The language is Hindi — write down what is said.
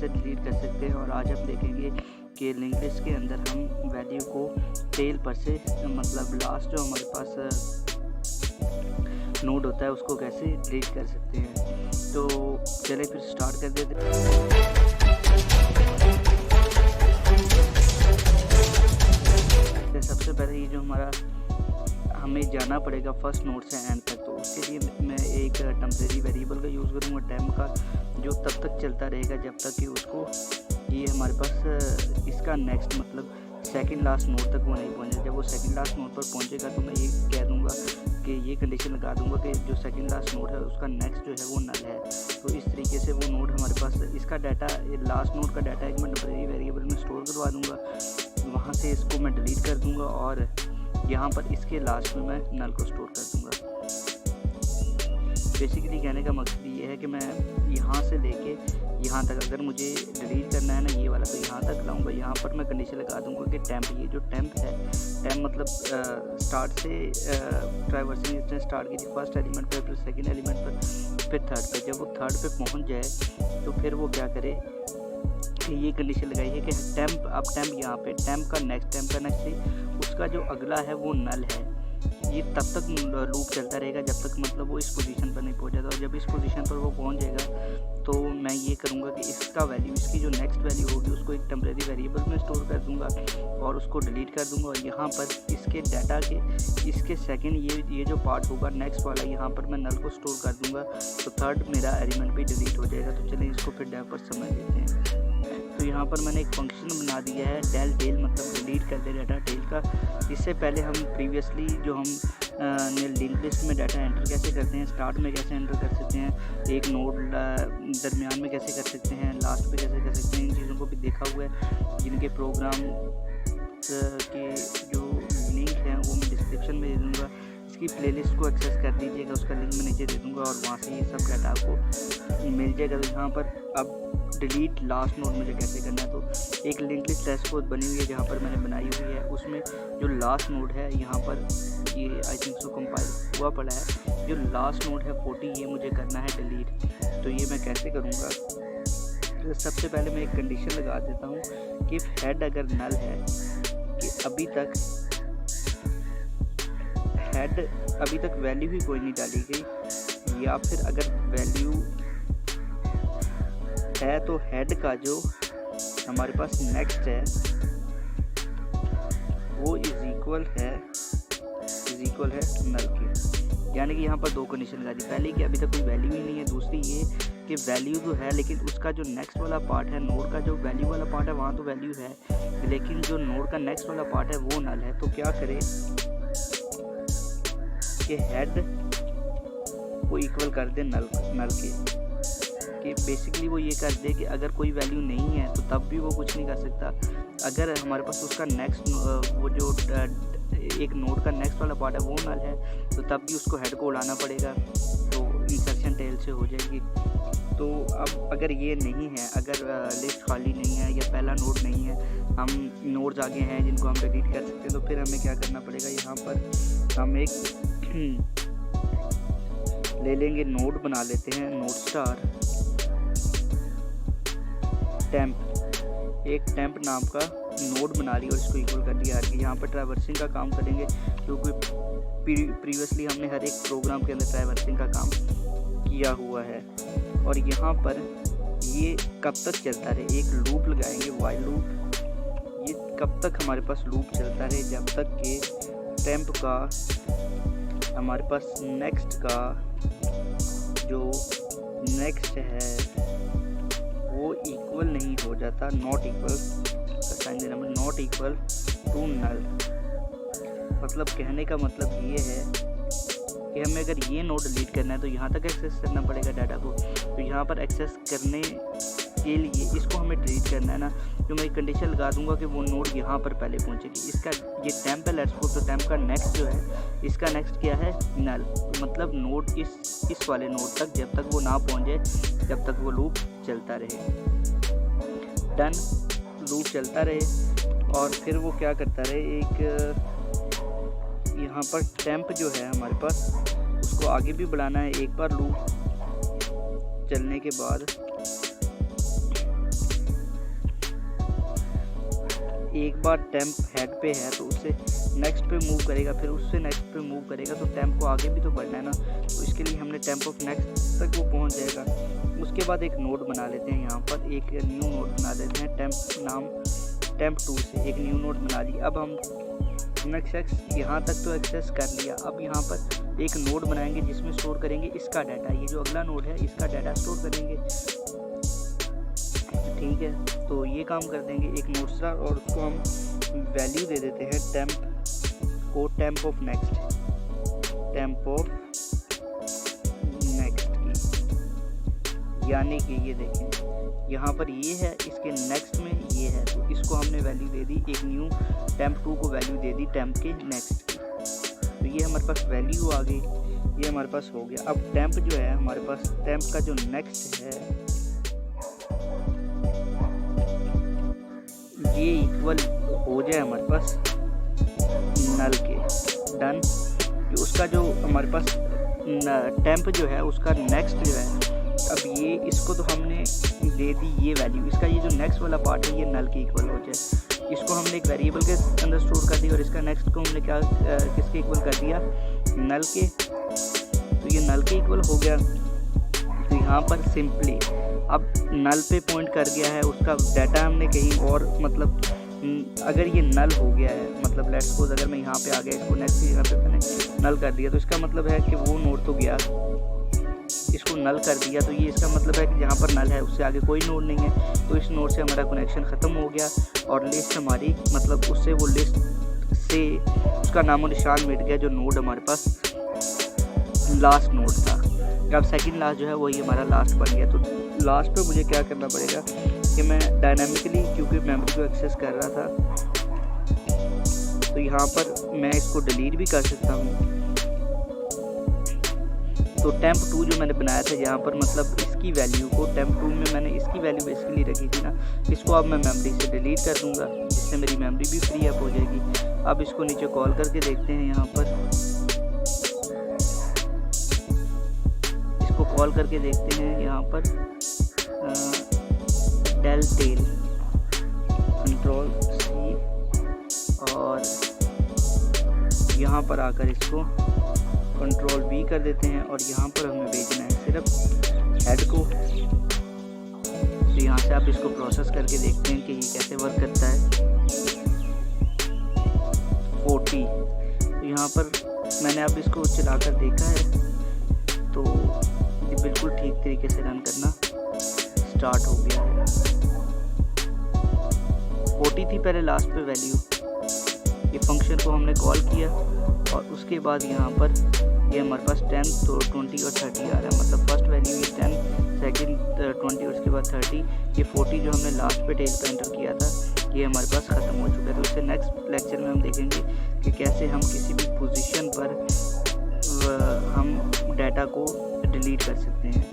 कैसे डिलीट कर सकते हैं। और आज हम देखेंगे कि लिंक लिस्ट के अंदर हम वैल्यू को टेल पर से मतलब लास्ट जो हमारे पास नोड होता है उसको कैसे डिलीट कर सकते हैं। तो चलिए फिर स्टार्ट कर देते हैं। सबसे पहले ये जो हमारा हमें जाना पड़ेगा फर्स्ट नोड से एंड तक, तो उसके लिए मैं एक टेम्परेरी वेरिएबल का यूज़ करूँगा टेम्प का, जो तब तक चलता रहेगा जब तक कि उसको ये हमारे पास इसका नेक्स्ट मतलब सेकंड लास्ट नोड तक वो नहीं पहुँचे। जब वो सेकंड लास्ट नोड पर पहुँचेगा तो मैं ये कह दूँगा कि ये कंडीशन लगा दूँगा कि जो सेकंड लास्ट नोड है उसका नेक्स्ट जो है वो नल है। तो इस तरीके से वो नोड हमारे पास इसका डाटा लास्ट नोड का डाटा एक मैं टेम्परेरी वेरिएबल में स्टोर करवा दूँगा, वहाँ से इसको मैं डिलीट कर दूँगा और यहाँ पर इसके लास्ट में मैं नल को स्टोर कर दूँगा। बेसिकली कहने का मकसद ये है कि मैं यहाँ से लेके यहाँ तक अगर मुझे डिलीट करना है ना ये वाला तो यहाँ तक लाऊंगा। यहाँ पर मैं कंडीशन लगा दूंगा कि टेम्प, ये जो टेम्प है, टेम्प मतलब स्टार्ट से ट्राइवर्सिंग इसने स्टार्ट की थी फर्स्ट एलिमेंट पर, फिर सेकंड एलिमेंट पर, फिर थर्ड पे। जब वो थर्ड पे पहुँच जाए तो फिर वो क्या करे कि ये कंडीशन लगाई है कि टेम्प, अब टेम्प यहाँ पे टेम्प का नेक्स्ट उसका जो अगला है वो नल है। ये तब तक लूप चलता रहेगा जब तक मतलब वो इस पोजीशन पर नहीं पहुंच जाता। और जब इस पोजीशन पर वो पहुंच जाएगा तो मैं ये करूँगा कि इसका वैल्यू, इसकी जो नेक्स्ट वैल्यू होगी उसको एक टेम्परेरी वेरिएबल में स्टोर कर दूँगा और उसको डिलीट कर दूँगा। और यहाँ पर इसके डाटा के इसके सेकंड ये जो पार्ट होगा नेक्स्ट वाला, यहाँ पर मैं नल को स्टोर कर दूँगा तो थर्ड मेरा एलिमेंट भी डिलीट हो जाएगा। तो चलिए इसको फिर डेव पर समझ लेते हैं। तो यहाँ पर मैंने एक फंक्शन बना दिया है डेल टेल, मतलब डिलीट कर दे डाटा टेल का। इससे पहले हम प्रीवियसली जो हम लिंक लिस्ट में डाटा एंटर कैसे करते हैं, स्टार्ट में कैसे एंटर कर सकते हैं, एक नोड दरमियान में कैसे कर सकते हैं, लास्ट पे कैसे कर सकते हैं, इन चीज़ों को भी देखा हुआ है। जिनके प्रोग्राम के जो लिंक हैं वो मैं डिस्क्रिप्शन में दे दूँगा। इसकी प्लेलिस्ट को एक्सेस कर दीजिएगा, उसका लिंक मैं नीचे दे दूँगा और वहाँ से ये सब डाटा आपको मिल जाएगा। तो यहाँ पर अब डिलीट लास्ट नोड मुझे कैसे करना है, तो एक लिंक लिस्ट डैशबोर्ड बनी हुई है जहाँ पर मैंने बनाई हुई है। उसमें जो लास्ट नोड है यहाँ पर ये आई थिंक सो कंपाइल हुआ पड़ा है। जो लास्ट नोड है 40, ये मुझे करना है डिलीट। तो ये मैं कैसे करूँगा, तो सबसे पहले मैं एक कंडीशन लगा देता हूँ कि हेड अगर नल है कि अभी तक वैल्यू ही कोई नहीं डाली गई, या फिर अगर वैल्यू है तो हेड का जो हमारे पास नेक्स्ट है वो इज इक्वल है नल के। यानी कि यहाँ पर दो कंडीशन लगा दी, पहले कि अभी तक कोई वैल्यू ही नहीं है, दूसरी ये कि वैल्यू तो है लेकिन उसका जो नेक्स्ट वाला पार्ट है, नोड का जो वैल्यू वाला पार्ट है वहाँ तो वैल्यू है लेकिन जो नोड का नेक्स्ट वाला पार्ट है वो नल है। तो क्या करें कि हेड को इक्वल कर दे नल के, कि बेसिकली वो ये कर दे कि अगर कोई वैल्यू नहीं है तो तब भी वो कुछ नहीं कर सकता। अगर हमारे पास उसका नेक्स्ट वो जो एक नोड का नेक्स्ट वाला पार्ट है वो नल है तो तब भी उसको हेड को उड़ाना पड़ेगा, तो इंसर्शन टेल से हो जाएगी। तो अब अगर ये नहीं है, अगर लिस्ट खाली नहीं है या पहला नोड नहीं है, हम नोड्स आगे हैं जिनको हम डिलीट कर सकते हैं, तो फिर हमें क्या करना पड़ेगा, यहाँ पर हम एक ले लेंगे, नोड बना लेते हैं, नोड स्टार टेम्प, एक टेम्प नाम का नोड बना लिया और इसको इक्वल कर दिया आगे। यहाँ पर ट्रैवर्सिंग का काम करेंगे क्योंकि प्रीवियसली हमने हर एक प्रोग्राम के अंदर ट्रैवर्सिंग का काम किया हुआ है। और यहाँ पर ये कब तक चलता रहे, एक लूप लगाएंगे वाइल लूप। ये कब तक हमारे पास लूप चलता रहे, जब तक कि टेम्प का हमारे पास नेक्स्ट का जो नेक्स्ट है वो इक्वल नहीं हो जाता, नॉट इक्वल का साइन देना, नॉट इक्वल टू नल। मतलब कहने का मतलब ये है कि हमें अगर ये नोड डिलीट करना है तो यहाँ तक एक्सेस करना पड़ेगा डाटा को। तो यहाँ पर एक्सेस करने के लिए इसको हमें डिलीट करना है ना, तो मैं एक कंडीशन लगा दूंगा कि वो नोड यहाँ पर पहले पहुँचेगी। इसका ये टेम्प है, लेट्स सपोज, तो टेम्प का नेक्स्ट जो है, इसका नेक्स्ट क्या है, नल। तो मतलब नोड इस वाले नोड तक जब तक वो ना पहुँचे जब तक वो लूप चलता रहे, डन, लूप चलता रहे। और फिर वो क्या करता रहे, एक यहाँ पर टेम्प जो है हमारे पास उसको आगे भी बढ़ाना है। एक बार लूप चलने के बाद एक बार टेम्प हेड पे है तो उससे नेक्स्ट पे मूव करेगा, फिर उससे नेक्स्ट पे मूव करेगा, तो टेम्प को आगे भी तो बढ़ना है ना। तो इसके लिए हमने टेम्प ऑफ नेक्स्ट तक वो पहुंच जाएगा। उसके बाद एक नोड बना लेते हैं, यहाँ पर एक न्यू नोड बना देते हैं, टेम्प 2 से एक न्यू नोड बना ली। अब हम नेक्स्ट यहाँ तक तो एक्सेस कर लिया। अब यहाँ पर एक नोड बनाएंगे जिसमें स्टोर करेंगे इसका डाटा, ये जो अगला नोड है इसका डाटा स्टोर करेंगे, ठीक है। तो ये काम कर देंगे एक नोड स्टार, और उसको हम वैल्यू दे देते हैं टेम्प ऑफ नेक्स्ट की, यानी कि ये देखें यहाँ पर ये है, इसके नेक्स्ट में ये है, तो इसको हमने वैल्यू दे दी, एक न्यू टेम्प 2 को वैल्यू दे दी टेम्प के नेक्स्ट की। तो ये हमारे पास वैल्यू आ गई, ये हमारे पास हो गया। अब टेम्प जो है हमारे पास, टेम्प का जो नेक्स्ट है ये इक्वल हो जाए हमारे पास नल के, डन। कि उसका जो हमारे पास टेम्प जो है उसका नेक्स्ट जो है, अब ये इसको तो हमने दे दी ये वैल्यू, इसका ये जो नेक्स्ट वाला पार्ट है ये नल के इक्वल हो जाए। इसको हमने एक वेरिएबल के अंदर स्टोर कर दिया, और इसका नेक्स्ट को हमने क्या किसके इक्वल कर दिया, नल के। तो ये नल के इक्वल हो गया। तो यहाँ पर सिंपली अब नल पे पॉइंट कर गया है, उसका डाटा हमने कहीं और, मतलब अगर ये नल हो गया है, मतलब लेट्स सपोज अगर मैं यहाँ पे आ गया, इसको नेक्स्ट जगह पे मैंने नल कर दिया, तो इसका मतलब है कि वो नोड तो गया, इसको नल कर दिया, तो ये इसका मतलब है कि जहाँ पर नल है उससे आगे कोई नोड नहीं है, तो इस नोड से हमारा कनेक्शन ख़त्म हो गया, और लिस्ट हमारी, मतलब उससे वो लिस्ट से उसका नामो निशान मिट गया, जो नोड हमारे पास लास्ट नोड था। अब सेकंड लास्ट जो है वही हमारा लास्ट बन गया। तो लास्ट पे मुझे क्या करना पड़ेगा कि मैं डायनामिकली, क्योंकि मेमोरी को एक्सेस कर रहा था, तो यहाँ पर मैं इसको डिलीट भी कर सकता हूँ। तो टेम्प 2 जो मैंने बनाया था यहाँ पर, मतलब इसकी वैल्यू को टेम्प 2 में मैंने इसकी वैल्यू बेसिकली रखी थी ना, इसको अब मैं मेमोरी से डिलीट कर दूँगा, जिससे मेरी मेमोरी भी फ्री अप हो जाएगी। अब इसको नीचे कॉल करके देखते हैं, यहाँ पर इसको कॉल करके देखते हैं, यहाँ पर डेल टेल कंट्रोल C, और यहाँ पर आकर इसको कंट्रोल V कर देते हैं, और यहाँ पर हमें भेजना है सिर्फ हेड को। तो यहाँ से आप इसको प्रोसेस करके देखते हैं कि ये कैसे वर्क करता है। 40, तो यहाँ पर मैंने अब इसको चलाकर देखा है, तो ये बिल्कुल ठीक तरीके से रन करना स्टार्ट हो गया है। 40 थी पहले लास्ट पे वैल्यू, ये फंक्शन को हमने कॉल किया, और उसके बाद यहाँ पर ये हमारे पास 10, तो 20 और 30 आ रहा है, मतलब फर्स्ट वैल्यू ये 10, सेकंड 20 और उसके बाद 30, ये 40 जो हमने लास्ट पे टेल पे एंटर किया था ये हमारे पास ख़त्म हो चुका है। तो इससे नेक्स्ट लेक्चर में हम देखेंगे कि कैसे हम किसी भी पोजीशन पर हम डाटा को डिलीट कर सकते हैं।